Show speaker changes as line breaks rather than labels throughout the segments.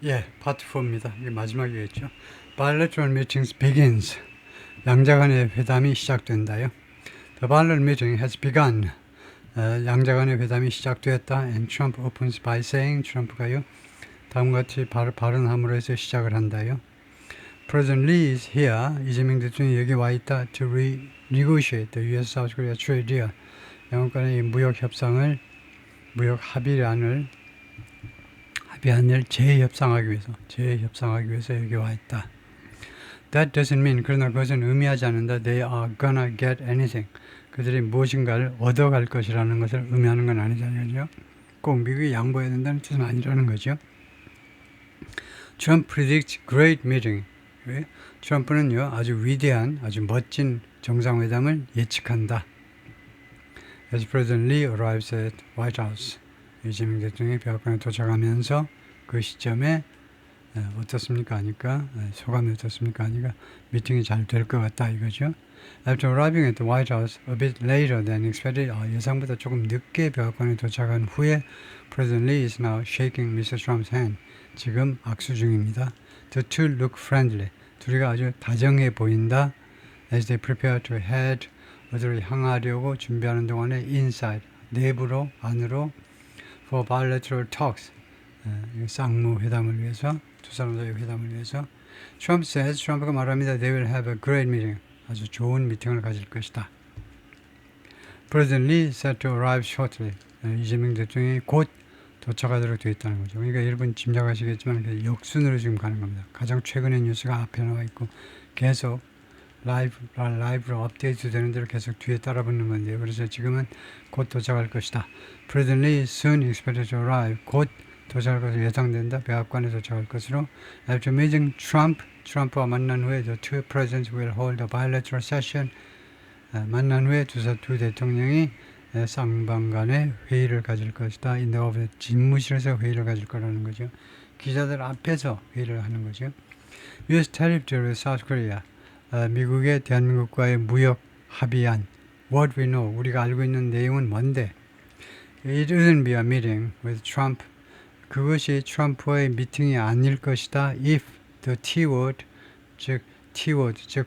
예, 파트 4입니다. 이게 마지막이겠죠. Bilateral meetings begins. 양자 간의 회담이 시작된다요. The bilateral meeting has begun. 양자 간의 회담이 시작되었다. And Trump opens by saying, 트럼프가요, 다음과 같이 발언함으로 해서 시작을 한다요. President Lee is here. 이재명 대통령이 여기 와 있다. To renegotiate the U.S.-South Korea trade deal. 양국 간의 무역 합의안을 재협상하기 위해서 여기 와 있다. That doesn't mean, 그러나 그것은 의미하지 않는다. They are gonna get anything. 그들이 무엇인가를 얻어갈 것이라는 것을 의미하는 건 아니잖아요. 그죠? 꼭 미국이 양보해야 된다는 뜻은 아니라는 거죠. Trump predicts great meeting. 트럼프는요, 아주 위대한, 아주 멋진 정상회담을 예측한다. As President Lee arrives at White House. 이재명 대통령이 백악관에 도착하면서 그 시점에 어떻습니까 하니까 소감이 어떻습니까 하니까 미팅이 잘 될 것 같다 이거죠. After arriving at the White House a bit later than expected, 예상보다 조금 늦게 백악관에 도착한 후에 President Lee is now shaking Mr. Trump's hand. 지금 악수 중입니다. The two look friendly. 둘이가 아주 다정해 보인다. As they prepare to head 어디로 향하려고 준비하는 동안에 inside 내부로 안으로 for bilateral talks 쌍무 회담을 위해서 두 사람 사이의 회담을 위해서 Trump says 트럼프가 말합니다. They will have a great meeting. 아주 좋은 미팅을 가질 것이다. President Lee set to arrive shortly. 이재명 대통령이 곧 도착하도록 되어 있다는 거죠. 그러니까 여러분 짐작하시겠지만 역순으로 지금 가는 겁니다. 가장 최근의 뉴스가 앞에 나와 있고 계속 라이브로 업데이트 되는 대로 계속 뒤에 따라 붙는 건데요. 그래서 지금은 곧 도착할 것이다. President Lee is soon expected to arrive. 곧 도착할 것으로 예상된다. 백악관에 도착할 것으로. After meeting 트럼프와 만난 후에 the two presidents will hold a bilateral session. 만난 후에 두 대통령이 쌍방 간의 회의를 가질 것이다. In the office, 집무실에서 회의를 가질 거라는 거죠. 기자들 앞에서 회의를 하는 거죠. U.S. tariff deal with South Korea. 미국의 대한민국과의 무역 합의안. What we know. 우리가 알고 있는 내용은 뭔데? It wouldn't be a meeting with Trump. 그것이 트럼프와의 미팅이 아닐 것이다. If the T-word, 즉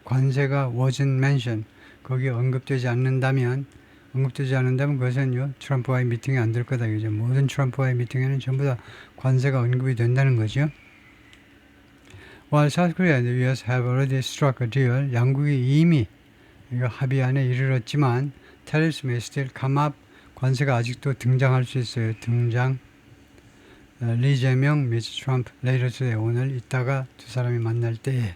관세가 wasn't mentioned. 거기에 언급되지 않는다면 그것은요 트럼프와의 미팅이 안 될 거다. 이죠. 모든 트럼프와의 미팅에는 전부 다 관세가 언급이 된다는 거죠. While South Korea and the U.S. have already struck a deal, 양국이 이미 이거 합의안에 이르렀지만 tariffs may still come up. 관세가 아직도 등장할 수 있어요. 리재명, 미스 트럼프, later today, 오늘 이따가 두 사람이 만날 때에.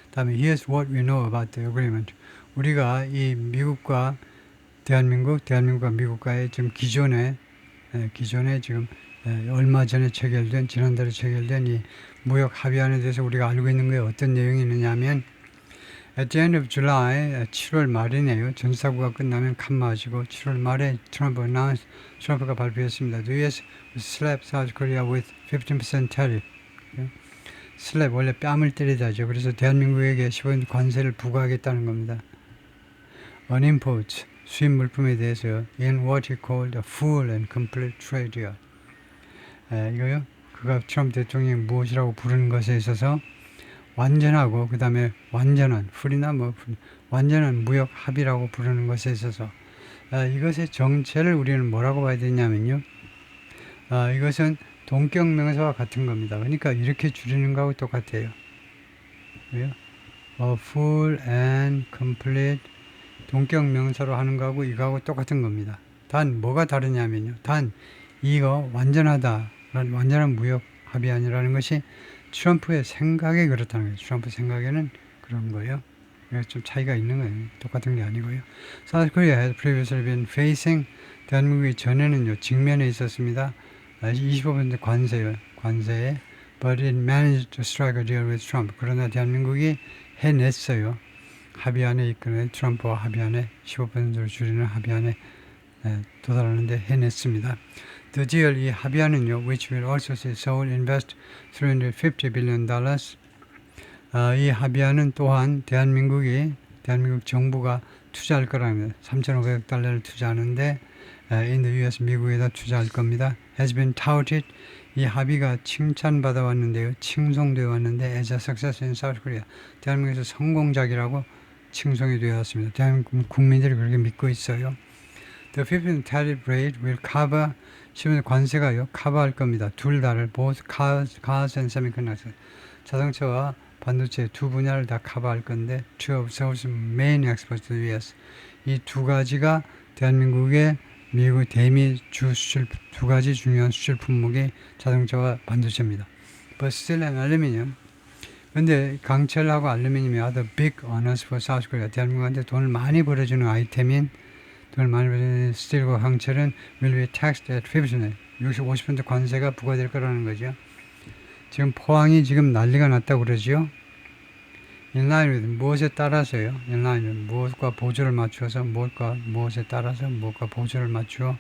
다음에 here's what we know about the agreement. 우리가 이 미국과 대한민국과 미국과의 지금 기존에 지금 얼마 전에 지난달에 체결된 이 무역 합의안에 대해서 우리가 알고 있는 거에 어떤 내용이 있느냐면 at the end of July, 7월 말이네요. 전사구가 끝나면 칸마시고 7월 말에 트럼프가 발표했습니다. The U.S. slap South Korea with 15% tariff. 슬랩 원래 뺨을 때리다죠. 그래서 대한민국에게 15% 관세를 부과하겠다는 겁니다. On imports, 수입 물품에 대해서요. In what he called a full and complete trade deal. 이거요. 그가 트럼프 대통령이 무엇이라고 부르는 것에 있어서 완전하고 그 다음에 완전한 완전한 무역 합의라고 부르는 것에 있어서 이것의 정체를 우리는 뭐라고 봐야 되냐면요. 이것은 동격명사와 같은 겁니다. 그러니까 이렇게 줄이는 거하고 똑같아요. 왜요? full and complete 동격명사로 하는 거하고 이거하고 똑같은 겁니다. 단 뭐가 다르냐면요. 단 이거 완전한 무역 합의안이라는 것이 트럼프의 생각에 그렇다는 거예요. 트럼프 생각에는 그런 거예요. 좀 차이가 있는 거예요. 똑같은 게 아니고요. South Korea had previously been facing 대한민국이 전에는요 직면에 있었습니다. 25% 관세에 but it managed to strike a deal with Trump. 그러나 대한민국이 해냈어요. 합의안에 이끄는 트럼프와 합의안에 15%를 줄이는 합의안에 도달하는데 해냈습니다. The deal, 이 합의안은요, which will also see Seoul invest $350 billion. 이 합의안은 또한 대한민국 정부가 투자할 거랍니다. 3,500억 달러를 투자하는데 in the US 미국에다 투자할 겁니다. Has been touted 이 합의가 칭찬받아 왔는데요. 칭송되어 왔는데 as a success in South Korea. 대한민국에서 성공작이라고 칭송이 되어 왔습니다. 대한민국 국민들이 그렇게 믿고 있어요. The 15th tariff rate will cover 15th 관세가요. 커버할 겁니다. 둘 다를 both cars and semiconductors. 자동차와 반도체 두 분야를 다 커버할 건데 two of Seoul's main exports to the US. 이 두 가지가 대한민국의 미국 대미 주 수출 두 가지 중요한 수출 품목이 자동차와 반도체입니다. But still an aluminum. 근데 강철하고 알루미늄이 are the big earners for South Korea. 대한민국한테 돈을 많이 벌어주는 아이템인 돈을 많이 벌어주는 스틸과 강철은 will be taxed at 50%. 50% 관세가 부과될 거라는 거죠. 지금 포항이 지금 난리가 났다고 그러죠. In line with 무엇에 따라서요. In line with 무엇과 보조를 맞추어서 무엇에 따라서 무엇과 보조를 맞추어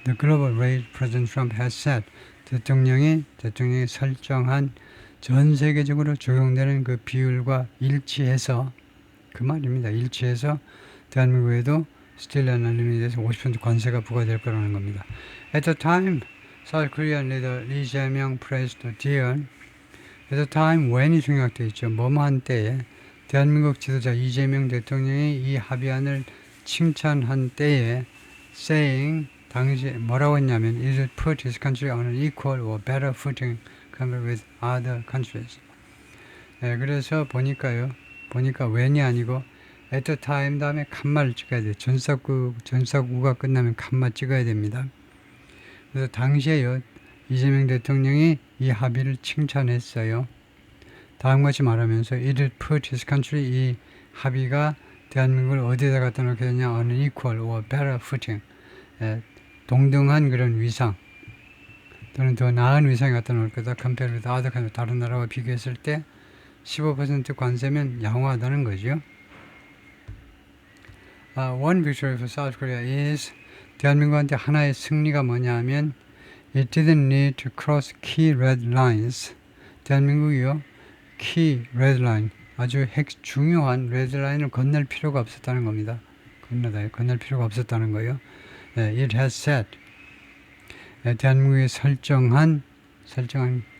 the global rate President Trump has set. 대통령이 설정한 전 세계적으로 적용되는 그 비율과 일치해서 그 말입니다. 일치해서 대한민국에도 스틸 앤 알루미늄에 대해서 50% 관세가 부과될 거라는 겁니다. At the time, South Korean leader Lee Jae-myung praised the deal. At the time, when이 중요하게 있죠. 뭐뭐한 때에 대한민국 지도자 이재명 대통령이 이 합의안을 칭찬한 때에 saying 당시 뭐라고 했냐면 it would put his country on an equal or better footing compared with other countries. 네, 그래서 보니까 when이 아니고 at the time 다음에 칸말을 찍어야 돼요. 전사구가 끝나면 칸말 찍어야 됩니다. 그래서 당시에요. 이재명 대통령이 이 합의를 칭찬했어요. 다음같이 말하면서 it would put his country 이 합의가 대한민국을 어디에다 갖다 놓게 되냐 on an equal or better footing 동등한 그런 위상 또는 더 나은 위상에 갖다 놓을 거다. compared with other countries 다른 나라와 비교했을 때 15% 관세면 양호하다는 거죠. One victory for South Korea is 대한민국한테 하나의 승리가 뭐냐 하면 it didn't need to cross key red lines. 대한민국이요. key red line 아주 중요한 red line을 건널 필요가 없었다는 겁니다. 건널 필요가 없었다는 거예요. It has set. 대한민국이 설정한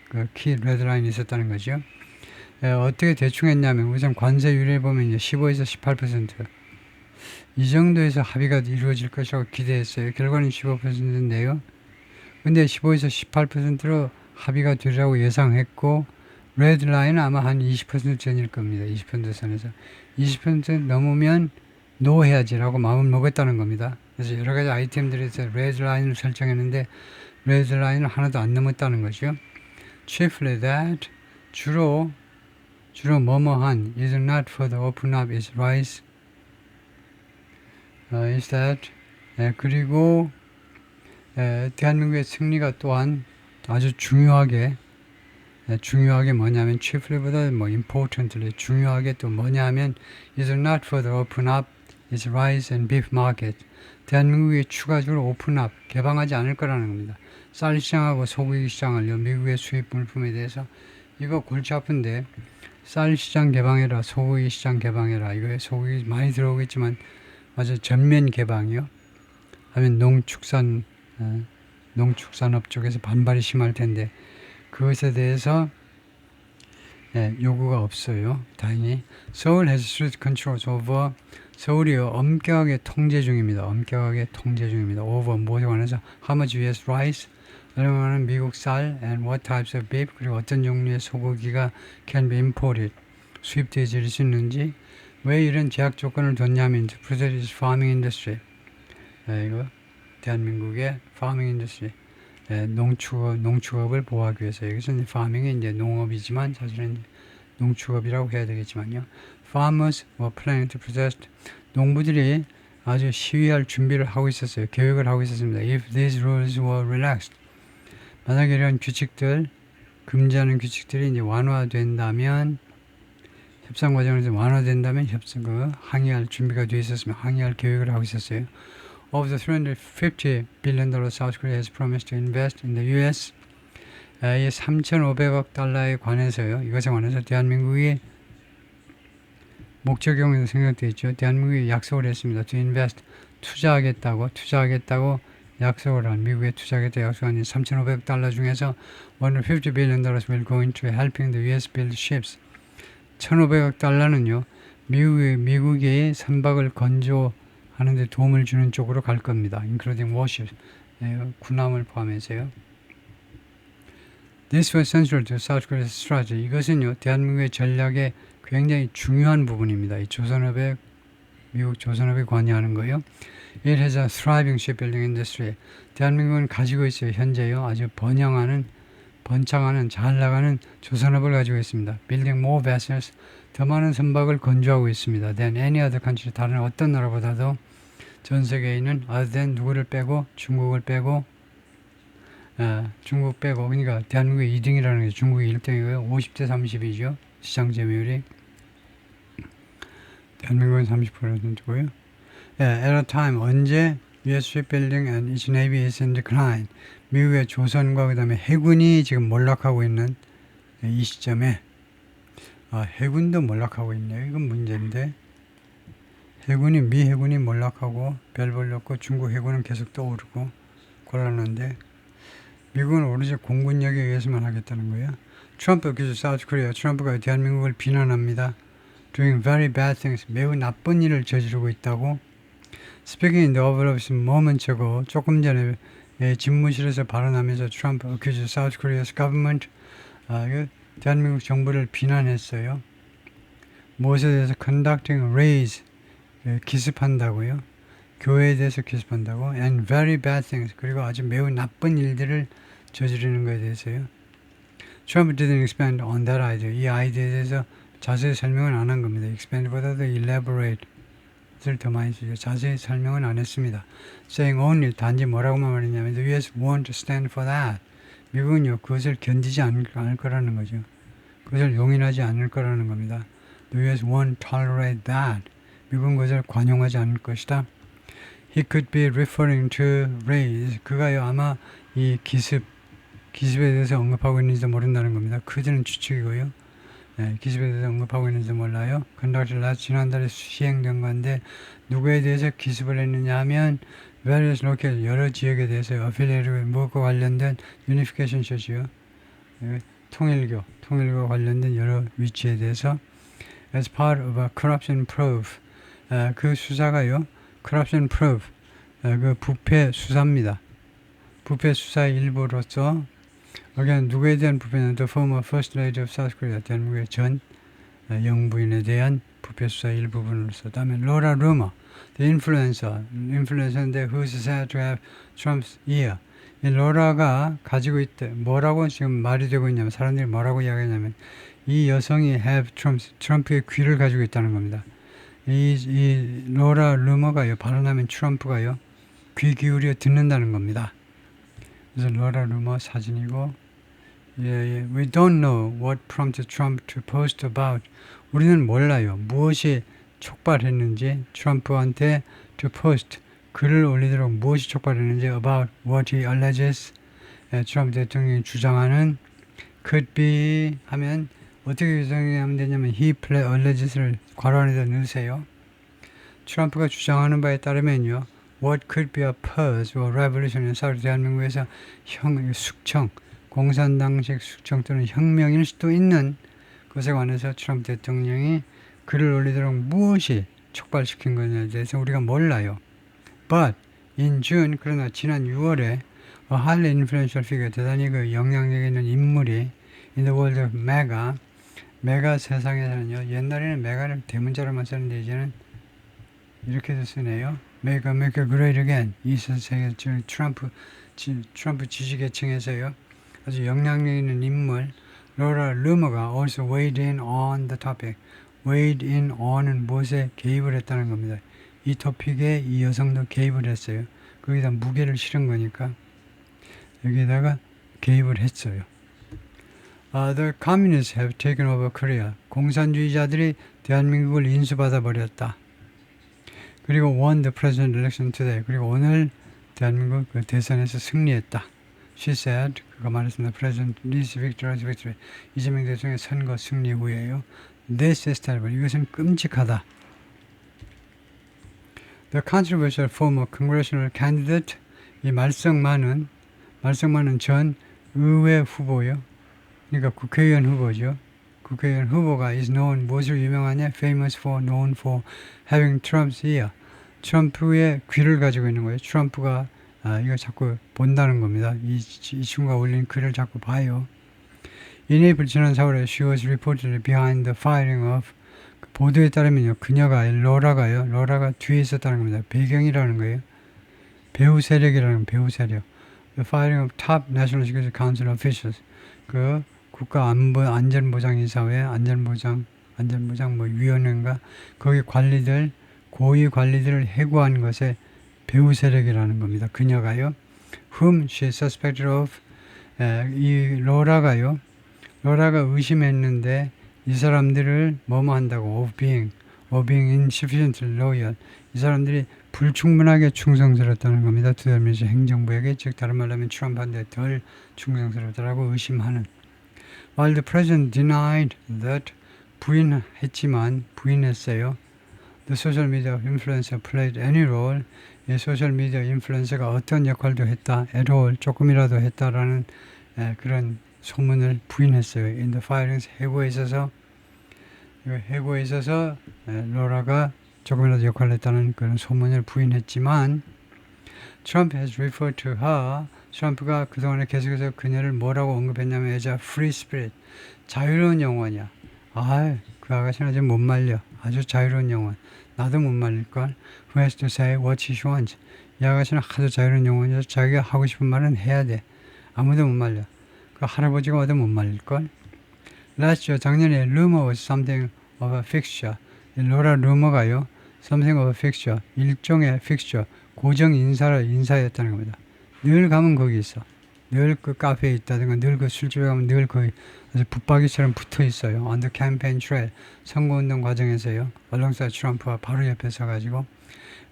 그 key red line이 있었다는 거죠. 어떻게 대충 했냐면 우선 관세율에 보면 15에서 18%. 이 정도에서 합의가 이루어질 것이라고 기대했어요. 결과는 15%인데요. 근데 15에서 18%로 합의가 되리라고 예상했고 레드라인은 아마 한 20% 전일 겁니다. 20% 선에서 20% 넘으면 노 해야지라고 마음을 먹었다는 겁니다. 그래서 여러 가지 아이템들에서 레드라인을 설정했는데 레드라인을 하나도 안 넘었다는 거죠. Chiefly that 주로 뭐뭐한 is not for the open up is rise is that 그리고 대한민국의 승리가 또한 아주 중요하게 뭐냐면 chiefly보다 importantly 중요하게 또 뭐냐면 is not for the open up is rice and beef market. 대한민국이 추가적으로 오픈 업 개방하지 않을 거라는 겁니다. 쌀 시장하고 소고기 시장을요. 미국의 수입 물품에 대해서 이거 골치 아픈데 쌀 시장 개방해라, 소고기 시장 개방해라. 이거에 소고기 많이 들어오겠지만 맞아 전면 개방이요. 하면 농축산업 쪽에서 반발이 심할 텐데 그것에 대해서 요구가 없어요. 다행히 서울 has strict controls over 서울이요 엄격하게 통제 중입니다. over 무엇에 관해서 how much US rice 얼마나 미국 쌀 and what types of beef 그리고 어떤 종류의 소고기가 can be imported 수입되어질 수 있는지 왜 이런 제약 조건을 뒀냐면 to protect its farming industry 이거 대한민국의 farming industry 농축업을 보호하기 위해서 여기서는 farming이 이제 농업이지만 사실은 농축업이라고 해야 되겠지만요. Farmers were planning to protest 농부들이 아주 시위할 준비를 하고 있었어요. 계획을 하고 있었습니다. If these rules were relaxed 만약에 이런 규칙들 금지하는 규칙들이 이제 완화된다면 협상 과정에서 완화된다면 항의할 준비가 되어 있었으면 항의할 계획을 하고 있었어요. Of the $350 billion South Korea has promised to invest in the U.S. 이 3,500억 달러에 관해서요. 이것에 관해서 대한민국이 목적형으로 생각되어 있죠. 대한민국이 약속을 했습니다. To invest 투자하겠다고 약속을 한 미국에 투자하겠다 약속한 3,500 달러 중에서 $150 billion will go into helping the U.S. build ships. 1,500억 달러는요. 미국의 선박을 건조하는 데 도움을 주는 쪽으로 갈 겁니다. including warships. 군함을 포함해서요. This was central to South Korea's strategy. 이것은요. 대한민국의 전략의 굉장히 중요한 부분입니다. 이 조선업에 미국 조선업에 관여하는 거예요. It has a thriving shipbuilding industry. 대한민국은 가지고 있어요. 현재요. 아주 번창하는 잘 나가는 조선업을 가지고 있습니다. Building more vessels. 더 많은 선박을 건조하고 있습니다. Than any other country. 다른 어떤 나라보다도 전 세계에 있는 other than 누구를 빼고 중국 빼고 그러니까 대한민국이 2등이라는 게 중국이 1등이고요. 50대 30이죠. 시장 점유율이. 대한민국은 30%고요. At a time 언제 U.S. shipbuilding and its navy is in decline. 미국의 조선과 그다음에 해군이 지금 몰락하고 있는 이 시점에 해군도 몰락하고 있네요. 이건 문제인데 미 해군이 몰락하고 별 볼렸고 중국 해군은 계속 떠오르고 곤란한데 미국은 오로지 공군력에 의해서만 하겠다는 거예요. 트럼프 교수 사우스 코리아 트럼프가 대한민국을 비난합니다. Doing very bad things. 매우 나쁜 일을 저지르고 있다고. Speaking in the Oval Office moment고 조금 전에 집무실에서 발언하면서 트럼프 accused South Korea's government 대한민국 정부를 비난했어요. 무엇에 대해서 conducting raids 기습한다고요. 교회에 대해서 기습한다고. And very bad things. 그리고 아주 매우 나쁜 일들을 저지르는 것에 대해서요. Trump didn't expand on that idea. 이 아이디어에 대해서 자세히 설명은 안 한 겁니다. expand보다도 elaborate를 더 많이 쓰죠. 자세히 설명은 안 했습니다. saying only 단지 뭐라고만 말했냐면 the U.S. won't stand for that. 미국은요 그것을 견디지 않을 거라는 거죠. 그것을 용인하지 않을 거라는 겁니다. The U.S. won't tolerate that. 미국은 그것을 관용하지 않을 것이다. He could be referring to raids. 그가요 아마 이 기습에 대해서 언급하고 있는지도 모른다는 겁니다. 그들은 추측이고요. 기습에 대해서 언급하고 있는지 몰라요. conducted last 지난달에 시행된 건데 누구에 대해서 기습을 했느냐 하면 various local 여러 지역에 대해서 affiliated 무엇과 관련된 unification church요. 통일교 관련된 여러 위치에 대해서 as part of a corruption probe. 그 수사가요. corruption probe. 그 부패 수사입니다. 부패 수사의 일부로서 여기는 누구에 대한 부패는 the former first lady of South Korea 대한민국의 전 영부인에 대한 부패 수사의 일부분으로서 다음에 로라 루머 the influencer인데 who's said to have Trump's ear. 이 로라가 가지고 있대. 뭐라고 지금 말이 되고 있냐면 사람들이 뭐라고 이야기하냐면 이 여성이 have 트럼프의 귀를 가지고 있다는 겁니다. 이 로라 루머가요 발언하면 트럼프가요 귀 기울여 듣는다는 겁니다. 그래서 로라 루머 사진이고 We don't know what prompted Trump to post about. 우리는 몰라요. 무엇이 촉발했는지 트럼프한테 to post 글을 올리도록 무엇이 촉발했는지 about what he alleges. 트럼프 대통령이 주장하는 could be 하면 어떻게 주장하면 되냐면 he alleges를 괄호 안에다 넣으세요. 트럼프가 주장하는 바에 따르면요. What could be a purge or revolution in 대한민국에서 숙청, 공산당식 숙청 또는 혁명일 수도 있는 것에 관해서 트럼프 대통령이 글을 올리도록 무엇이 촉발시킨 것에 대해서 우리가 몰라요. But in June, 그러나 지난 6월에 a highly influential figure, 대단히 그 영향력 있는 인물이 in the world of 메가 세상에서는요. 옛날에는 메가를 대문자로만 썼는데 이제는 이렇게도 쓰네요. Make America Great Again. 이 세상에 트럼프 지지계층에서요. 아주 영향력 있는 인물 로라 루머가 also weighed in on the topic. weighed in on은 무엇에 개입을 했다는 겁니다. 이 토픽에 이 여성도 개입을 했어요. 거기다 무게를 실은 거니까 여기다가 개입을 했어요. The communists have taken over Korea. 공산주의자들이 대한민국을 인수받아 버렸다. 그리고 won the president election today. 그리고 오늘 대한민국 그 대선에서 승리했다. She said, 그가 말했습니다. President Lee's victory. 이재명 대통령의 선거 승리 후에요. This is terrible. 이것은 끔찍하다. The controversial former congressional candidate 이 말썽만은 전 의회 후보요. 그러니까 국회의원 후보죠. 국회의원 후보가 is known, 무엇으로 유명하냐? famous for, known for having Trump's ear. 트럼프의 귀를 가지고 있는 거예요. 트럼프가 이거 자꾸 본다는 겁니다. 이 친구가 올린 글을 자꾸 봐요. In April 지난 4월에 she was reportedly behind the firing of 그 보도에 따르면요. 그녀가 로라가 뒤에 있었다는 겁니다. 배경이라는 거예요. 배후 세력이라는 배후 세력. The firing of top National Security Council officials. 그 국가 안전보장이사회 안전보장 뭐 위원회인가 거기 관리들 고위 관리들을 해고한 것에 배후 세력이라는 겁니다. 그녀가요. Whom she suspected of 이 로라가 의심했는데 이 사람들을 뭐뭐 한다고 of being insufficiently loyal 이 사람들이 불충분하게 충성스럽다는 겁니다. 투덜미시 행정부에게 즉 다른 말로 하면 트럼프한테 덜 충성스럽다라고 의심하는 While the president denied that 부인했어요. The social media influencer played any role 이 소셜미디어 인플루언서가 어떤 역할도 했다 at all 조금이라도 했다라는 그런 소문을 부인했어요. In the firings 해고에 있어서 로라가 조금이라도 역할을 했다는 그런 소문을 부인했지만 Trump has referred to her 트럼프가 그동안에 계속해서 그녀를 뭐라고 언급했냐면 as a free spirit 자유로운 영혼이야. 그 아가씨는 아직 못 말려. 아주 자유로운 영혼. 나도 못 말릴걸. Who has to say what she wants. 이 아가씨는 하도 자유로운 영혼이어서 자기가 하고 싶은 말은 해야 돼. 아무도 못 말려. 그 할아버지가 와도 못 말릴걸. Last year 작년에 rumor was something of a fixture. 로라 루머가요. something of a fixture. 일종의 fixture. 고정 인사였다는 겁니다. 늘 가면 거기 있어. 늘 그 카페에 있다든가 늘 그 술집에 가면 늘 거기 아주 붙박이처럼 붙어 있어요. On the campaign trail. 선거운동 과정에서요. alongside 트럼프와 바로 옆에 서가지고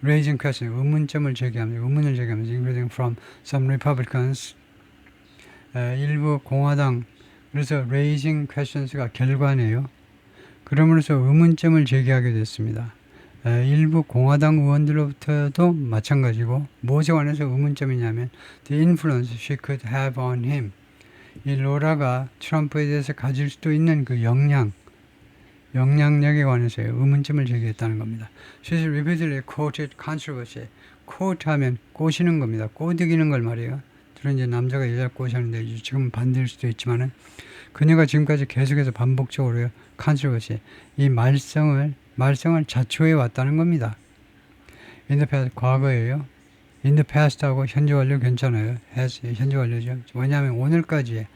raising question. 의문을 제기하면서 including from some Republicans. 일부 공화당 그래서 raising questions가 결과네요. 그러므로서 의문점을 제기하게 됐습니다. 일부 공화당 의원들로부터도 마찬가지고 무엇에 관해서 의문점이냐면 the influence she could have on him 이 로라가 트럼프에 대해서 가질 수도 있는 그 영향력에 관해서 의문점을 제기했다는 겁니다. She repeatedly quoted controversy. quote하면 꼬시는 겁니다. 꼬드기는 걸 말이에요. 주로 이제 남자가 여자 꼬시는데 지금 반대일 수도 있지만은 그녀가 지금까지 계속해서 반복적으로요. controversy 이 말썽을 자초해 왔다는 겁니다. In the past 과거예요. In the past하고 현재 완료 괜찮아요. has 현재 완료죠. 왜냐하면 오늘까지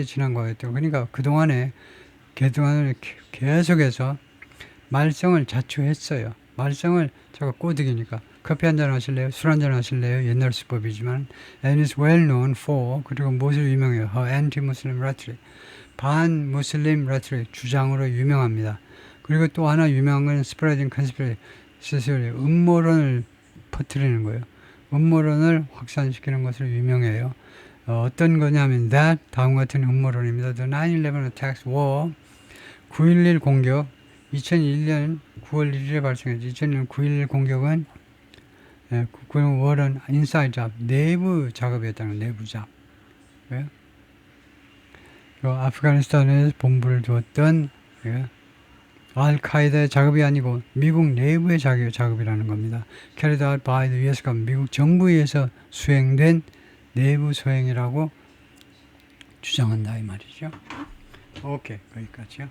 지난 거였대요. 그러니까 그동안에 계속해서 말썽을 자초했어요. 말썽을 제가 꼬드기니까 커피 한잔 하실래요? 술 한잔 하실래요? 옛날 수법이지만 and is well known for 그리고 무엇으로 유명해요? Her anti-Muslim rhetoric 반무슬림 rhetoric 주장으로 유명합니다. 그리고 또 하나 유명한 건 spreading conspiracy 음모론을 퍼뜨리는 거예요. 음모론을 확산시키는 것으로 유명해요. 어떤 거냐면 that 다음 같은 음모론입니다. The 9/11 attacks were 9.11 공격 2001년 9월 1일에 발생했죠. 2001년 9.11 공격은 월은 inside job 내부 작업이었다는 내부 작업. 아프가니스탄에 본부를 두었던 알카에다의 작업이 아니고 미국 내부의 작업이라는 겁니다. Carried out by the US government. 미국 정부에 의해서 수행된 내부 소행이라고 주장한다 이 말이죠. 오케이, 거기까지요.